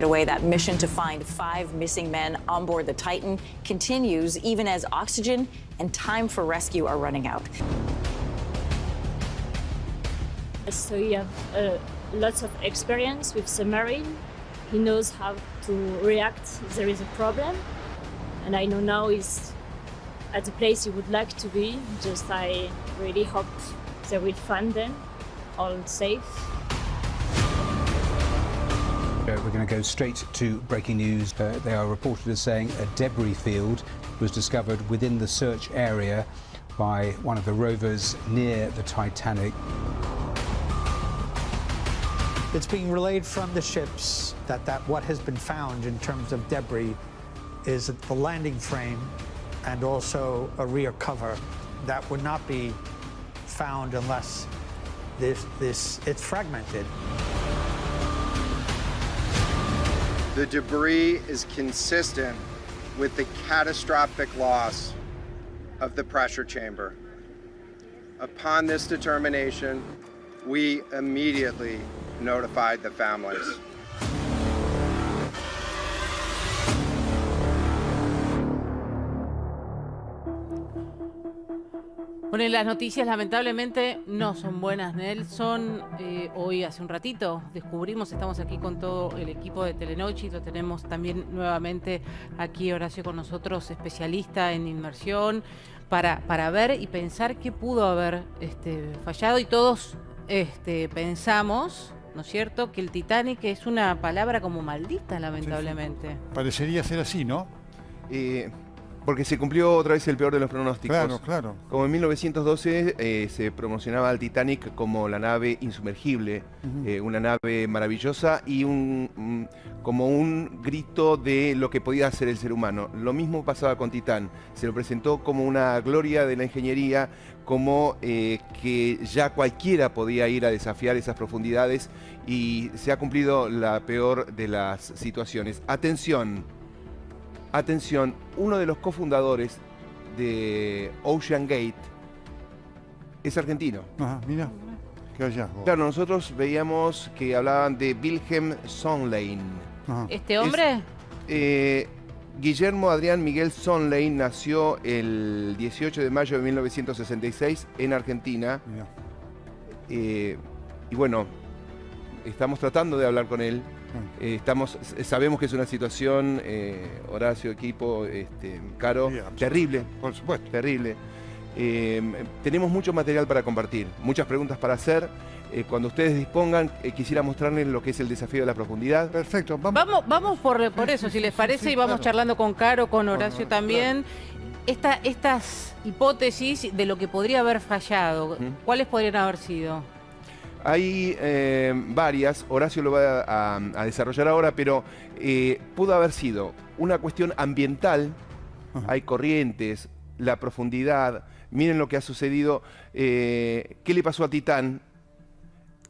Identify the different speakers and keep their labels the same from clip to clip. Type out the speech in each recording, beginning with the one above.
Speaker 1: Away, that mission to find 5 missing men on board the Titan continues even as oxygen and time for rescue are running out.
Speaker 2: So he has lots of experience with submarine. He knows how to react if there is a problem. And I know now he's at the place he would like to be. Just I really hope they will find them all safe.
Speaker 3: We're going to go straight to breaking news. They are reported as saying a debris field was discovered within the search area by one of the rovers near the Titanic.
Speaker 4: It's being relayed from the ships that what has been found in terms of debris is the landing frame and also a rear cover that would not be found unless it's fragmented.
Speaker 5: The debris is consistent with the catastrophic loss of the pressure chamber. Upon this determination, we immediately notified the families.
Speaker 6: Bueno, y las noticias lamentablemente no son buenas, Nelson. Hoy hace un ratito descubrimos, estamos aquí con todo el equipo de Telenoche y lo tenemos también nuevamente aquí Horacio con nosotros, especialista en inmersión, para ver y pensar qué pudo haber fallado. Y todos pensamos, ¿no es cierto?, que el Titanic es una palabra como maldita, lamentablemente.
Speaker 7: Sí. Parecería ser así, ¿no?
Speaker 8: Porque se cumplió otra vez el peor de los pronósticos.
Speaker 7: Claro, claro.
Speaker 8: Como en 1912 se promocionaba al Titanic como la nave insumergible, una nave maravillosa y como un grito de lo que podía hacer el ser humano. Lo mismo pasaba con Titán. Se lo presentó como una gloria de la ingeniería, como que ya cualquiera podía ir a desafiar esas profundidades y se ha cumplido la peor de las situaciones. Atención. Atención, uno de los cofundadores de Ocean Gate es argentino.
Speaker 7: Ajá, mira, qué hallazgo.
Speaker 8: Claro, nosotros veíamos que hablaban de Wilhelm Sondlein.
Speaker 7: Ajá.
Speaker 6: ¿Este hombre?
Speaker 8: Guillermo Adrián Miguel Sondlein nació el 18 de mayo de 1966 en Argentina. Y bueno, estamos tratando de hablar con él. Sabemos que es una situación, Horacio, equipo, Caro,
Speaker 7: Sí,
Speaker 8: terrible,
Speaker 7: por supuesto.
Speaker 8: terrible. Tenemos mucho material para compartir, muchas preguntas para hacer. Cuando ustedes dispongan, quisiera mostrarles lo que es el desafío de la profundidad.
Speaker 7: Perfecto,
Speaker 6: Vamos por eso, si les parece, y vamos
Speaker 7: claro.
Speaker 6: charlando con Caro, con Horacio también.
Speaker 7: Claro.
Speaker 6: Estas hipótesis de lo que podría haber fallado, ¿cuáles podrían haber sido?
Speaker 8: Hay varias, Horacio lo va a desarrollar ahora, pero pudo haber sido una cuestión ambiental. Hay corrientes, la profundidad, miren lo que ha sucedido, qué le pasó a Titán.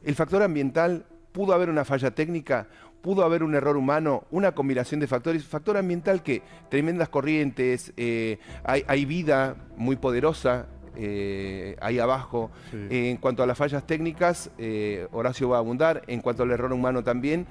Speaker 8: El factor ambiental, pudo haber una falla técnica, pudo haber un error humano, una combinación de factores. Factor ambiental, que tremendas corrientes, hay vida muy poderosa ahí abajo.
Speaker 7: Sí.
Speaker 8: En cuanto a las fallas técnicas, Horacio va a abundar. En cuanto al error humano también.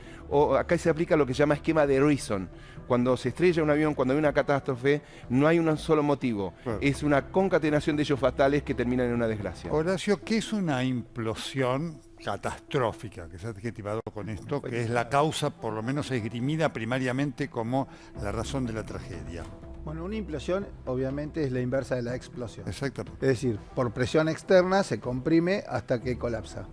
Speaker 8: Acá se aplica lo que se llama esquema de Reason. Cuando se estrella un avión, cuando hay una catástrofe, no hay un solo motivo.
Speaker 7: Claro.
Speaker 8: Es una concatenación de hechos fatales que terminan en una desgracia.
Speaker 7: Horacio, ¿qué es una implosión catastrófica, que se ha adjetivado con esto, que es la causa, por lo menos esgrimida primariamente como la razón de la tragedia?
Speaker 9: Bueno, una implosión obviamente es la inversa de la explosión.
Speaker 7: Exactamente.
Speaker 9: Es decir, por presión externa se comprime hasta que colapsa.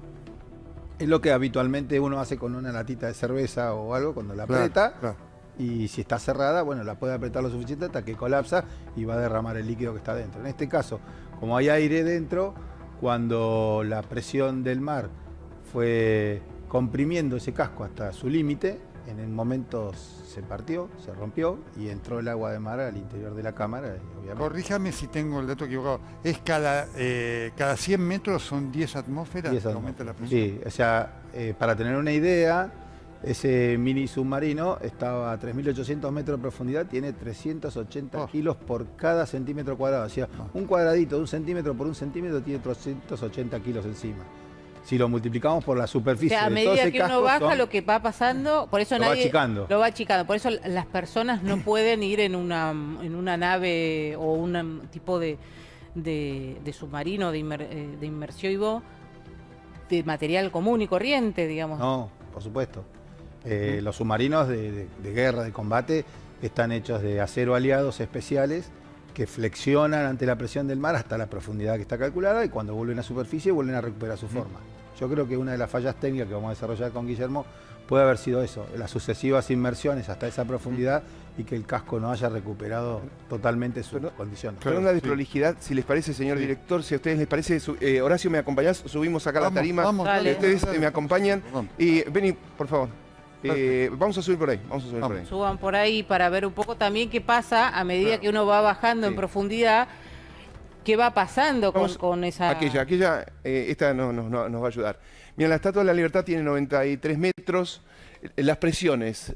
Speaker 9: Es lo que habitualmente uno hace con una latita de cerveza o algo cuando la aprieta.
Speaker 7: Claro.
Speaker 9: Y si está cerrada, bueno, la puede apretar lo suficiente hasta que colapsa y va a derramar el líquido que está dentro. En este caso, como hay aire dentro, cuando la presión del mar fue comprimiendo ese casco hasta su límite, en el momento se partió, se rompió y entró el agua de mar al interior de la cámara. Y obviamente...
Speaker 7: Corríjame si tengo el dato equivocado. ¿Es cada 100 metros son 10 atmósferas?
Speaker 9: 10
Speaker 7: que
Speaker 9: atmósferas.
Speaker 7: aumenta la presión?
Speaker 9: Sí, o sea, para tener una idea, ese mini submarino estaba a 3.800 metros de profundidad, tiene 380 kilos por cada centímetro cuadrado. O sea, un cuadradito de un centímetro por un centímetro tiene 380 kilos encima. Si lo multiplicamos por la
Speaker 6: O
Speaker 9: superficie
Speaker 6: sea, a
Speaker 9: de todo
Speaker 6: medida
Speaker 9: ese
Speaker 6: que uno
Speaker 9: casco,
Speaker 6: baja,
Speaker 9: son-
Speaker 6: lo que va pasando, por eso
Speaker 9: Lo va
Speaker 6: nadie
Speaker 9: achicando.
Speaker 6: lo va achicando. Por eso las personas no pueden ir en una nave o un tipo de submarino de inmersivo de material común y corriente, digamos.
Speaker 9: No, por supuesto. Los submarinos de guerra, de combate, están hechos de acero aliados especiales que flexionan ante la presión del mar hasta la profundidad que está calculada y cuando vuelven a superficie vuelven a recuperar su forma. Yo creo que una de las fallas técnicas que vamos a desarrollar con Guillermo puede haber sido eso, las sucesivas inmersiones hasta esa profundidad y que el casco no haya recuperado totalmente su condición.
Speaker 8: Perdón la desprolijidad, si les parece, señor director, si a ustedes les parece, Horacio, ¿me acompañás? Subimos acá la tarima,
Speaker 6: dale.
Speaker 8: ustedes
Speaker 7: Dale.
Speaker 8: me acompañan.
Speaker 7: Vamos.
Speaker 8: Y vení, por favor.
Speaker 7: Perfecto.
Speaker 8: Vamos a subir por ahí, vamos a subir por ahí.
Speaker 6: Suban por ahí para ver un poco también qué pasa a medida que uno va bajando en
Speaker 8: Sí.
Speaker 6: profundidad, qué va pasando
Speaker 8: Vamos
Speaker 6: con esa...
Speaker 8: Aquella, esta nos va a ayudar. Mira, la Estatua de la Libertad tiene 93 metros. Las presiones,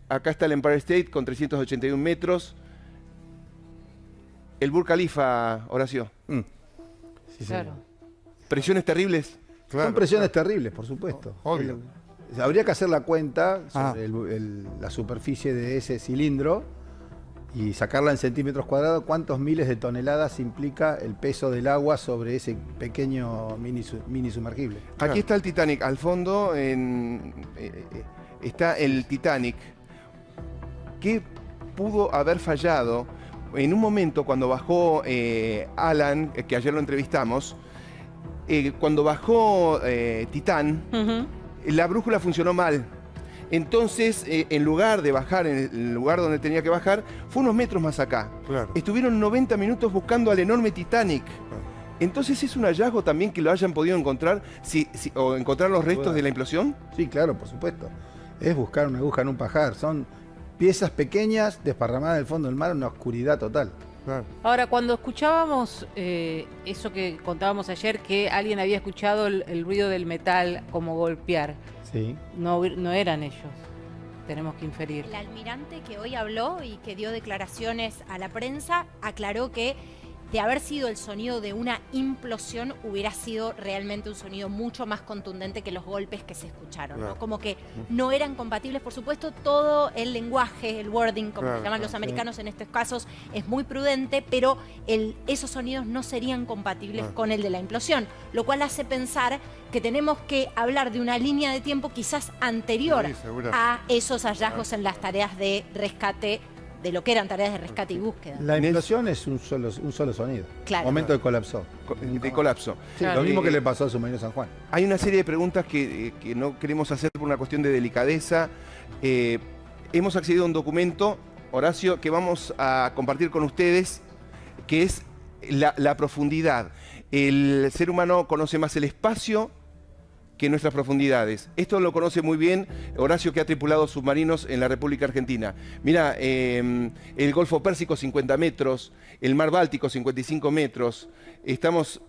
Speaker 8: acá está el Empire State con 381 metros. El Burj Khalifa, Horacio.
Speaker 9: Sí,
Speaker 6: Claro.
Speaker 8: ¿Presiones terribles?
Speaker 7: Claro,
Speaker 9: Son presiones
Speaker 7: claro.
Speaker 9: terribles, por supuesto.
Speaker 7: Obvio.
Speaker 9: Habría que hacer la cuenta
Speaker 7: Ah.
Speaker 9: sobre la superficie de ese cilindro y sacarla en centímetros cuadrados. ¿Cuántos miles de toneladas implica el peso del agua sobre ese pequeño mini sumergible?
Speaker 8: Aquí está el Titanic, al fondo está el Titanic. ¿Qué pudo haber fallado? En un momento cuando bajó Alan, que ayer lo entrevistamos, cuando bajó Titán,
Speaker 6: Ujú.
Speaker 8: la brújula funcionó mal. Entonces, en lugar de bajar en el lugar donde tenía que bajar, fue unos metros más acá.
Speaker 7: Claro.
Speaker 8: Estuvieron 90 minutos buscando al enorme Titanic. Entonces, ¿es un hallazgo también que lo hayan podido encontrar o encontrar los restos de la implosión?
Speaker 9: Sí, claro, por supuesto. Es buscar una aguja en un pajar. Son piezas pequeñas desparramadas en el fondo del mar en una oscuridad total.
Speaker 7: Claro.
Speaker 6: Ahora, cuando escuchábamos eso que contábamos ayer, que alguien había escuchado el ruido del metal como golpear,
Speaker 9: Sí.
Speaker 6: no eran ellos, tenemos que inferir.
Speaker 10: El almirante que hoy habló y que dio declaraciones a la prensa aclaró que de haber sido el sonido de una implosión hubiera sido realmente un sonido mucho más contundente que los golpes que se escucharon, ¿no?
Speaker 7: Claro.
Speaker 10: Como que no eran compatibles, por supuesto, todo el lenguaje, el wording, como
Speaker 7: Claro,
Speaker 10: se llaman
Speaker 7: claro,
Speaker 10: los americanos en estos casos, es muy prudente, pero esos sonidos no serían compatibles
Speaker 7: Claro.
Speaker 10: con el de la implosión, lo cual hace pensar que tenemos que hablar de una línea de tiempo quizás anterior
Speaker 7: Sí, seguro.
Speaker 10: a esos hallazgos en las tareas de rescate, de lo que eran tareas de rescate y búsqueda.
Speaker 9: La implosión es un solo sonido.
Speaker 10: Claro.
Speaker 9: Momento de colapso.
Speaker 8: De colapso.
Speaker 9: Sí,
Speaker 6: Claro.
Speaker 9: lo mismo que le pasó al submarino San Juan.
Speaker 8: Hay una serie de preguntas que no queremos hacer por una cuestión de delicadeza. Hemos accedido a un documento, Horacio, que vamos a compartir con ustedes, que es la profundidad. El ser humano conoce más el espacio que nuestras profundidades. Esto lo conoce muy bien Horacio, que ha tripulado submarinos en la República Argentina. Mira, el Golfo Pérsico 50 metros, el Mar Báltico 55 metros. Estamos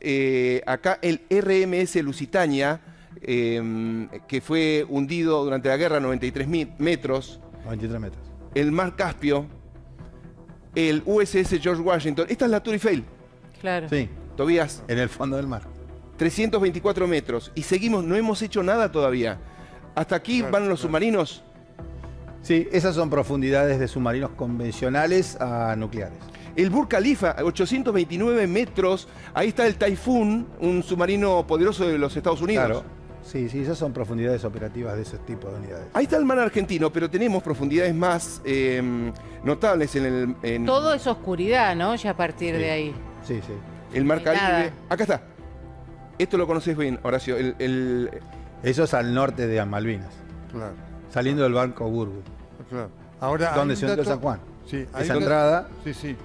Speaker 8: acá el RMS Lusitania, que fue hundido durante la guerra, 93 metros.
Speaker 9: 93 metros.
Speaker 8: El Mar Caspio, el USS George Washington. Esta es la Tour Eiffel,
Speaker 6: Claro.
Speaker 9: Sí,
Speaker 8: Tobías.
Speaker 9: en el fondo del mar.
Speaker 8: 324 metros. Y seguimos, no hemos hecho nada todavía. Hasta aquí van los submarinos.
Speaker 9: Sí, esas son profundidades de submarinos convencionales a nucleares.
Speaker 8: El Burj Khalifa, 829 metros. Ahí está el Typhoon, un submarino poderoso de los Estados Unidos.
Speaker 9: Claro. Sí, esas son profundidades operativas de ese tipo de unidades.
Speaker 8: Ahí está el mar argentino, pero tenemos profundidades más notables en
Speaker 6: Todo es oscuridad, ¿no? Ya a partir de ahí.
Speaker 9: Sí.
Speaker 8: el mar
Speaker 6: No hay
Speaker 8: Caribe.
Speaker 6: nada.
Speaker 8: Acá está. Esto lo conoces bien, Horacio.
Speaker 9: Eso es al norte de Malvinas,
Speaker 7: Claro,
Speaker 9: saliendo del barco Burgo,
Speaker 7: claro. Ahora,
Speaker 9: donde
Speaker 7: hay
Speaker 9: se
Speaker 7: un
Speaker 9: hundió
Speaker 7: dato-
Speaker 9: San Juan.
Speaker 7: Sí, hay
Speaker 9: Esa
Speaker 7: un dato-
Speaker 9: entrada
Speaker 7: Sí, sí.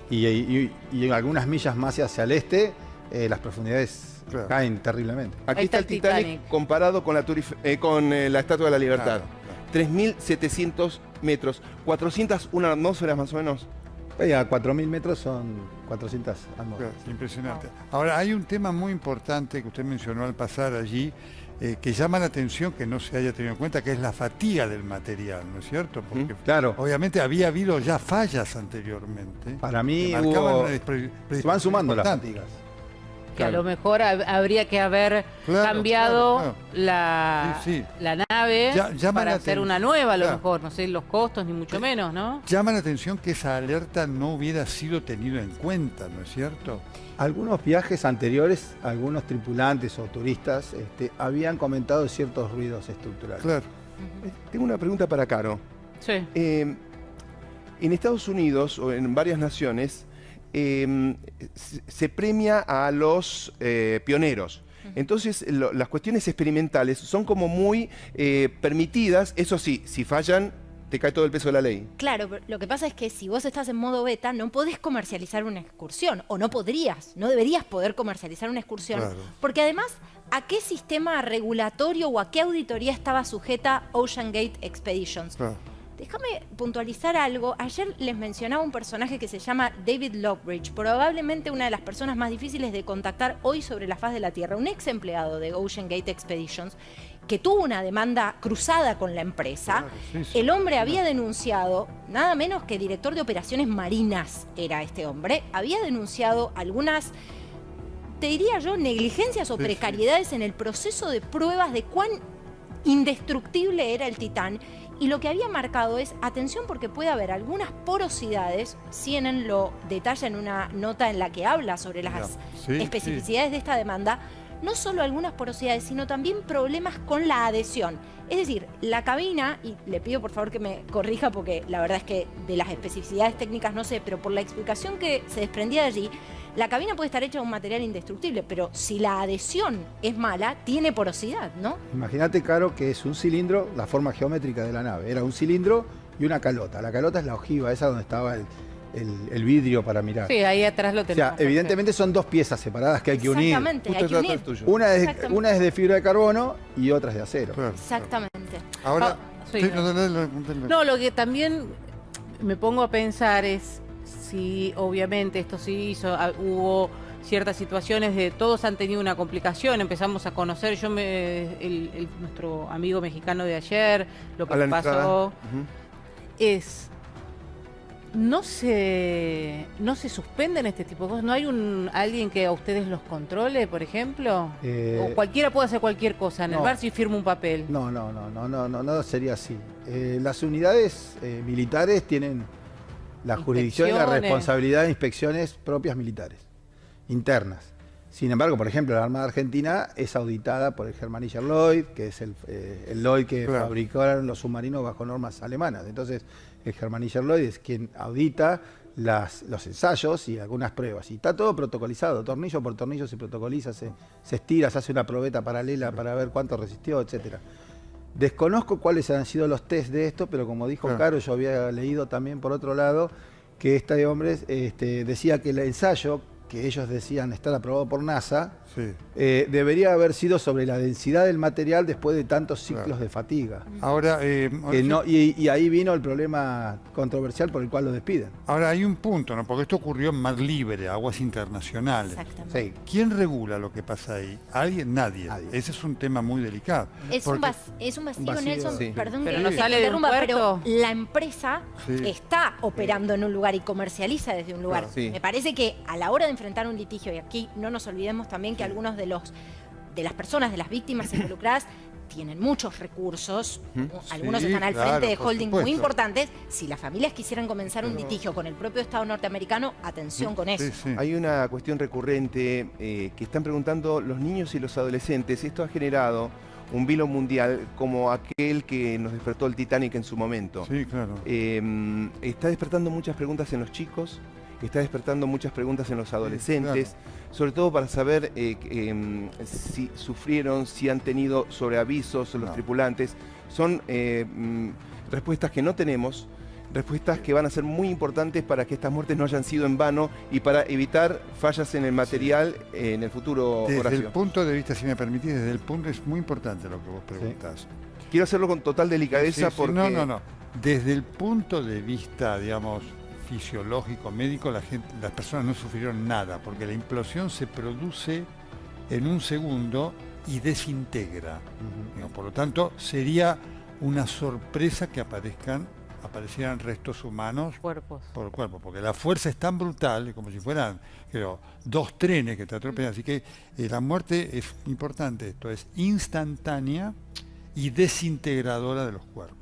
Speaker 9: y algunas millas más hacia el este, las profundidades
Speaker 7: Claro.
Speaker 9: caen terriblemente.
Speaker 8: Aquí
Speaker 6: Ahí
Speaker 8: está el Titanic, comparado con la la Estatua de la Libertad.
Speaker 7: Claro, claro.
Speaker 8: 3.700 metros, 401 atmósferas más o menos.
Speaker 9: A 4.000 metros son 400 atmósferas.
Speaker 7: Claro, impresionante. Ahora, hay un tema muy importante que usted mencionó al pasar allí, que llama la atención que no se haya tenido en cuenta, que es la fatiga del material, ¿no es cierto? Porque
Speaker 9: Claro.
Speaker 7: obviamente había habido ya fallas anteriormente.
Speaker 9: Para mí
Speaker 7: que marcaban
Speaker 9: hubo-
Speaker 7: una
Speaker 9: se van sumando las
Speaker 7: importante.
Speaker 9: fatigas.
Speaker 6: que a lo mejor habría que haber cambiado la nave para hacer una nueva, a lo mejor, no sé los costos ni mucho menos, ¿no?
Speaker 7: Llama la atención que esa alerta no hubiera sido tenido en cuenta, ¿no es cierto?
Speaker 9: Algunos viajes anteriores, algunos tripulantes o turistas habían comentado ciertos ruidos estructurales.
Speaker 7: Claro.
Speaker 8: Tengo una pregunta para Caro.
Speaker 6: Sí.
Speaker 8: En Estados Unidos o en varias naciones se premia a los pioneros. Entonces las cuestiones experimentales son como muy permitidas. Eso sí, si fallan, te cae todo el peso de la ley.
Speaker 10: Claro, pero lo que pasa es que si vos estás en modo beta, no podés comercializar una excursión, o no podrías, no deberías poder comercializar una excursión, porque además, ¿a qué sistema regulatorio o a qué auditoría estaba sujeta Ocean Gate Expeditions? Déjame puntualizar algo. Ayer les mencionaba un personaje que se llama David Lockbridge, probablemente una de las personas más difíciles de contactar hoy sobre la faz de la Tierra, un ex empleado de Ocean Gate Expeditions, que tuvo una demanda cruzada con la empresa. El hombre había denunciado, nada menos que director de operaciones marinas era este hombre, había denunciado algunas, te diría yo, negligencias o precariedades en el proceso de pruebas de cuán indestructible era el Titán. Y lo que había marcado es, atención porque puede haber algunas porosidades, CNN lo detalla en una nota en la que habla sobre las especificidades de esta demanda, no solo algunas porosidades, sino también problemas con la adhesión. Es decir, la cabina, y le pido por favor que me corrija porque la verdad es que de las especificidades técnicas no sé, pero por la explicación que se desprendía de allí, la cabina puede estar hecha de un material indestructible, pero si la adhesión es mala, tiene porosidad, ¿no?
Speaker 9: Imagínate, Caro, que es un cilindro, la forma geométrica de la nave. Era un cilindro y una calota. La calota es la ojiva, esa donde estaba el vidrio para mirar.
Speaker 6: Sí, ahí atrás lo tenemos.
Speaker 9: O sea, evidentemente son dos piezas separadas que hay que unir.
Speaker 10: Exactamente, hay que unir.
Speaker 9: Una es de fibra de carbono y otra es de acero.
Speaker 10: Exactamente.
Speaker 7: Ahora,
Speaker 6: no, lo que también me pongo a pensar es si obviamente esto se hizo, hubo ciertas situaciones de todos han tenido una complicación, empezamos a conocer, nuestro amigo mexicano de ayer, lo que pasó es no se suspenden este tipo de cosas, no hay alguien que a ustedes los controle, por ejemplo, o cualquiera puede hacer cualquier cosa en el bar si firma un papel.
Speaker 9: No sería así. Las unidades militares tienen la jurisdicción y la responsabilidad de inspecciones propias militares, internas. Sin embargo, por ejemplo, la Armada Argentina es auditada por el Germanischer Lloyd, que es el Lloyd que fabricaron los submarinos bajo normas alemanas. Entonces, el Germanischer Lloyd es quien audita los ensayos y algunas pruebas. Y está todo protocolizado, tornillo por tornillo se protocoliza, se estira, se hace una probeta paralela para ver cuánto resistió, etcétera. Desconozco cuáles han sido los test de esto, pero como dijo Caro, yo había leído también por otro lado que este hombre decía que el ensayo, que ellos decían estar aprobado por NASA, debería haber sido sobre la densidad del material después de tantos ciclos de fatiga.
Speaker 7: Ahora,
Speaker 9: y ahí vino el problema controversial por el cual lo despiden.
Speaker 7: Ahora hay un punto, ¿no? Porque esto ocurrió en mar libre, aguas internacionales.
Speaker 10: Exactamente.
Speaker 7: ¿Quién regula lo que pasa ahí? ¿Alguien? Nadie. Ese es un tema muy delicado.
Speaker 10: Es un vacío, Nelson, perdón
Speaker 6: pero
Speaker 10: que
Speaker 6: no sale de un puerto.
Speaker 10: pero la empresa está operando en un lugar y comercializa desde un lugar. Me parece que a la hora de enfrentar un litigio, y aquí no nos olvidemos también que algunos de las personas, de las víctimas involucradas, tienen muchos recursos, algunos están al frente de holdings muy importantes. Si las familias quisieran comenzar un litigio con el propio Estado norteamericano, atención con eso.
Speaker 8: Hay una cuestión recurrente que están preguntando los niños y los adolescentes. Esto ha generado un vilo mundial como aquel que nos despertó el Titanic en su momento.
Speaker 7: Sí, claro.
Speaker 8: Está despertando muchas preguntas en los chicos, está despertando muchas preguntas en los adolescentes, sobre todo para saber si sufrieron, si han tenido sobreavisos los tripulantes. Son respuestas que no tenemos, respuestas que van a ser muy importantes para que estas muertes no hayan sido en vano y para evitar fallas en el material en el futuro.
Speaker 7: Desde el punto de vista, si me permitís, desde el punto es muy importante lo que vos preguntás.
Speaker 8: Quiero hacerlo con total delicadeza porque...
Speaker 7: No. Desde el punto de vista, digamos, fisiológico, médico, las personas no sufrieron nada, porque la implosión se produce en un segundo y desintegra. Por lo tanto, sería una sorpresa que aparezcan aparecieran restos humanos
Speaker 6: Cuerpos.
Speaker 7: por el cuerpo, porque la fuerza es tan brutal, como si fueran, creo, 2 trenes que te atropellan, así que la muerte es importante, esto es instantánea y desintegradora de los cuerpos.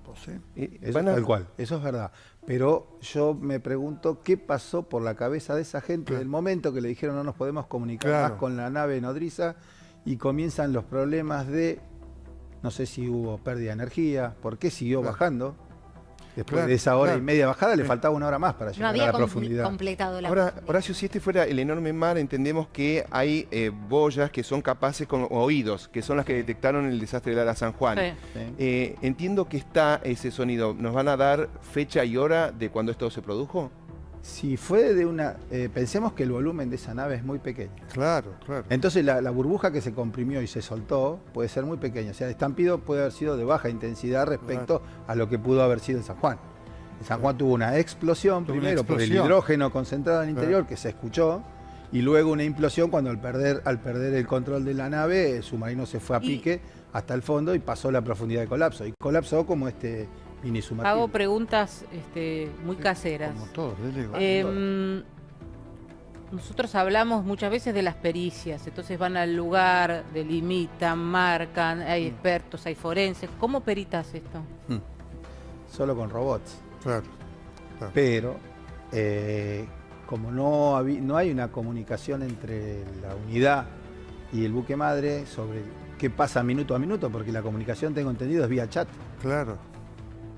Speaker 9: Eso, tal cual, eso es verdad. Pero yo me pregunto qué pasó por la cabeza de esa gente del momento que le dijeron no nos podemos comunicar más con la nave nodriza y comienzan los problemas de, no sé si hubo pérdida de energía, por qué siguió bajando. Después de esa hora y media bajada le faltaba 1 hora más para llegar a la profundidad.
Speaker 10: Completado la
Speaker 8: Ahora, Horacio, si este fuera el enorme mar, entendemos que hay boyas que son capaces con oídos, que son las que detectaron el desastre del Ara San Juan.
Speaker 6: Sí.
Speaker 8: Entiendo que está ese sonido. ¿Nos van a dar fecha y hora de cuando esto se produjo?
Speaker 9: Si fue de una... pensemos que el volumen de esa nave es muy pequeño.
Speaker 7: Claro, claro.
Speaker 9: Entonces la burbuja que se comprimió y se soltó puede ser muy pequeña. O sea, el estampido puede haber sido de baja intensidad respecto a lo que pudo haber sido el San Juan. El San Juan tuvo una explosión primero por el hidrógeno concentrado en el interior que se escuchó y luego una implosión cuando al perder el control de la nave el submarino se fue a pique hasta el fondo y pasó la profundidad de colapso. Y colapsó como este...
Speaker 6: Hago preguntas muy caseras.
Speaker 7: Como todos,
Speaker 6: nosotros hablamos muchas veces de las pericias, entonces van al lugar, delimitan, marcan, hay expertos, hay forenses. ¿Cómo peritas esto?
Speaker 9: Solo con robots.
Speaker 7: Claro.
Speaker 9: Pero como no hay una comunicación entre la unidad y el buque madre sobre qué pasa minuto a minuto, porque la comunicación, tengo entendido, es vía chat.
Speaker 7: Claro.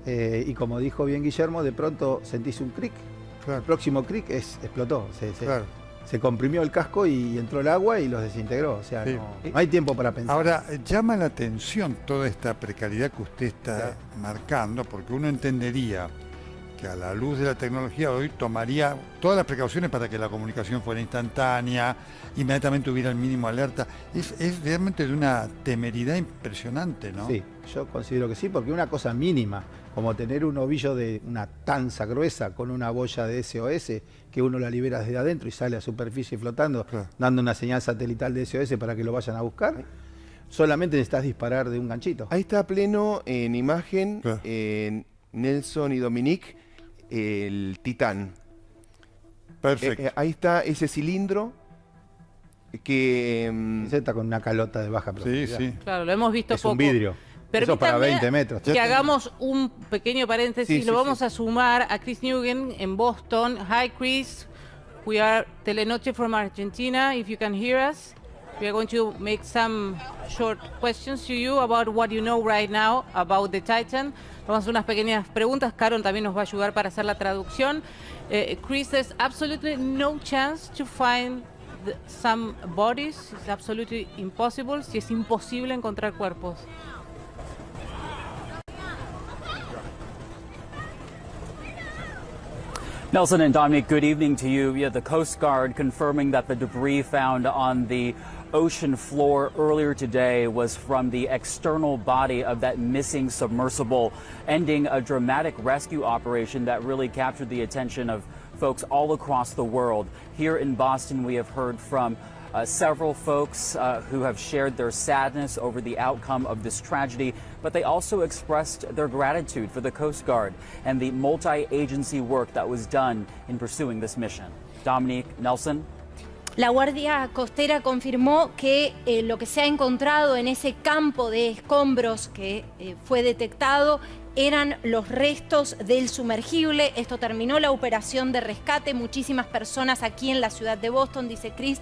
Speaker 9: Y como dijo bien Guillermo, de pronto sentís un cric.
Speaker 7: Claro.
Speaker 9: El próximo cric explotó. Se comprimió el casco y entró el agua y los desintegró. O sea, no hay tiempo para pensar.
Speaker 7: Ahora, llama la atención toda esta precariedad que usted está marcando, porque uno entendería que a la luz de la tecnología hoy tomaría todas las precauciones para que la comunicación fuera instantánea, inmediatamente hubiera el mínimo alerta. Es realmente de una temeridad impresionante, ¿no?
Speaker 9: Sí, yo considero que sí, porque una cosa mínima, como tener un ovillo de una tanza gruesa con una boya de SOS, que uno la libera desde adentro y sale a superficie flotando, dando una señal satelital de SOS para que lo vayan a buscar, solamente necesitas disparar de un ganchito.
Speaker 8: Ahí está pleno en imagen Nelson y Dominique, el Titán.
Speaker 7: Perfecto.
Speaker 8: Ahí está ese cilindro que...
Speaker 9: está con una calota de baja profundidad.
Speaker 7: Sí.
Speaker 6: Claro, lo hemos visto
Speaker 9: es
Speaker 6: poco.
Speaker 9: un vidrio. Eso para 20 metros.
Speaker 6: Que hagamos un pequeño paréntesis. Lo vamos a sumar a Chris Nugent en Boston. Hi, Chris. We are Telenoche from Argentina. If you can hear us, we are going to make some short questions to you about what you know right now about the Titan. Vamos a hacer unas pequeñas preguntas. Caron también nos va a ayudar para hacer la traducción. Chris, there's absolutely no chance to find some bodies. It's absolutely impossible. Si es imposible encontrar cuerpos.
Speaker 11: Nelson and Dominic, good evening to you. Yeah, the Coast Guard confirming that the debris found on the ocean floor earlier today was from the external body of that missing submersible, ending a dramatic rescue operation that really captured the attention of folks all across the world. Here in Boston, we have heard from several folks who have shared their sadness over the outcome of this tragedy, but they also expressed their gratitude for the Coast Guard and the multi-agency work that was done in pursuing this mission. Dominique, Nelson.
Speaker 10: La Guardia Costera confirmó que lo que se ha encontrado en ese campo de escombros que fue detectado eran los restos del sumergible. Esto terminó la operación de rescate. Muchísimas personas aquí en la ciudad de Boston, dice Chris,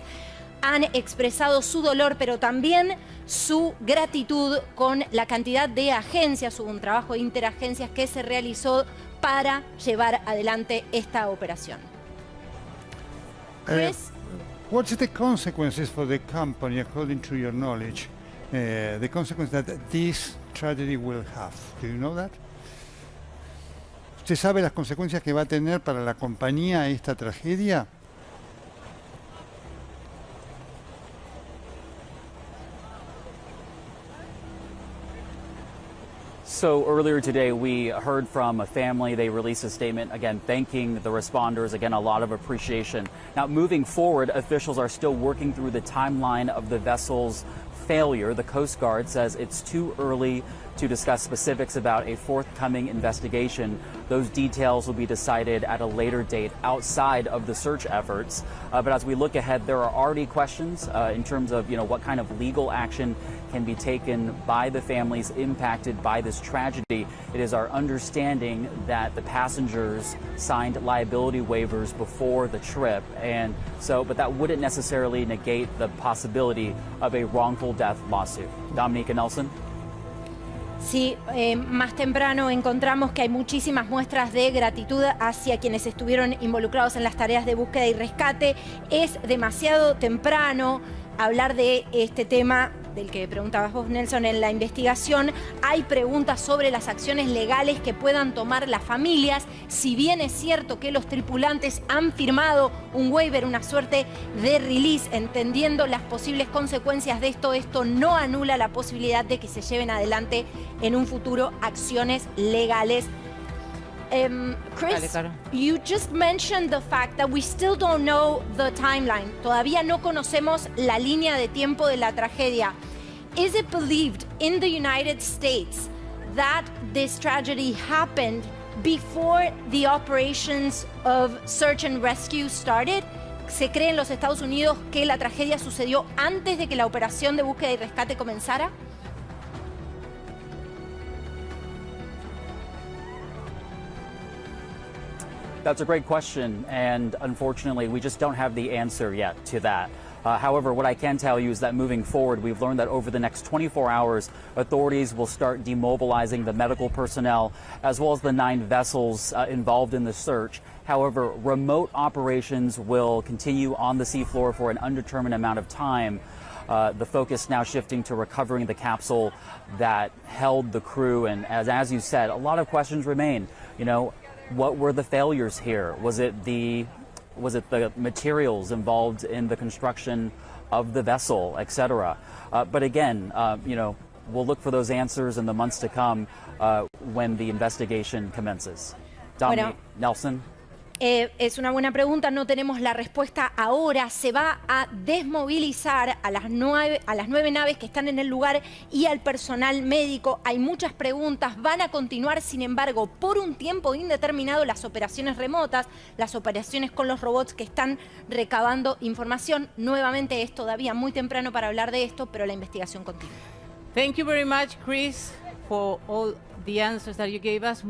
Speaker 10: han expresado su dolor, pero también su gratitud con la cantidad de agencias. Hubo un trabajo de interagencias que se realizó para llevar adelante esta operación. Chris?
Speaker 7: What's the consequences for the company, according to your knowledge? The consequence that this tragedy will have. Do you know that? ¿Usted sabe las consecuencias que va a tener para la compañía esta tragedia?
Speaker 11: So earlier today, we heard from a family. They released a statement, again, thanking the responders. Again, a lot of appreciation. Now, moving forward, officials are still working through the timeline of the vessel's failure. The Coast Guard says it's too early to discuss specifics about a forthcoming investigation. Those details will be decided at a later date outside of the search efforts. But as we look ahead, there are already questions in terms of what kind of legal action can be taken by the families impacted by this tragedy. It is our understanding that the passengers signed liability waivers before the trip, and so, but that wouldn't necessarily negate the possibility of a wrongful death lawsuit. Dominica Nelson.
Speaker 10: Sí, más temprano encontramos que hay muchísimas muestras de gratitud hacia quienes estuvieron involucrados en las tareas de búsqueda y rescate. Es demasiado temprano hablar de este tema del que preguntabas vos, Nelson, en la investigación. Hay preguntas sobre las acciones legales que puedan tomar las familias. Si bien es cierto que los tripulantes han firmado un waiver, una suerte de release, entendiendo las posibles consecuencias de esto, esto no anula la posibilidad de que se lleven adelante en un futuro acciones legales. Chris, you just mentioned the fact that we still don't know the timeline. Todavía no conocemos la línea de tiempo de la tragedia. Is it believed in the United States that this tragedy happened before the operations of search and rescue started? ¿Se cree en los Estados Unidos que la tragedia sucedió antes de que la operación de búsqueda y rescate comenzara?
Speaker 11: That's a great question, and unfortunately, we just don't have the answer yet to that. However, what I can tell you is that moving forward, we've learned that over the next 24 hours, authorities will start demobilizing the medical personnel as well as the 9 vessels involved in the search. However, remote operations will continue on the seafloor for an undetermined amount of time. The focus now shifting to recovering the capsule that held the crew, and as you said, a lot of questions remain. What were the failures here? Was it the materials involved in the construction of the vessel, etc.? But again, we'll look for those answers in the months to come when the investigation commences. Dominique Nelson.
Speaker 10: Es una buena pregunta, no tenemos la respuesta ahora. Se va a desmovilizar a las 9 naves que están en el lugar y al personal médico. Hay muchas preguntas, van a continuar, sin embargo, por un tiempo indeterminado las operaciones remotas, las operaciones con los robots que están recabando información. Nuevamente es todavía muy temprano para hablar de esto, pero la investigación continúa.
Speaker 6: Thank you very much, Chris, for all the answers that you gave us.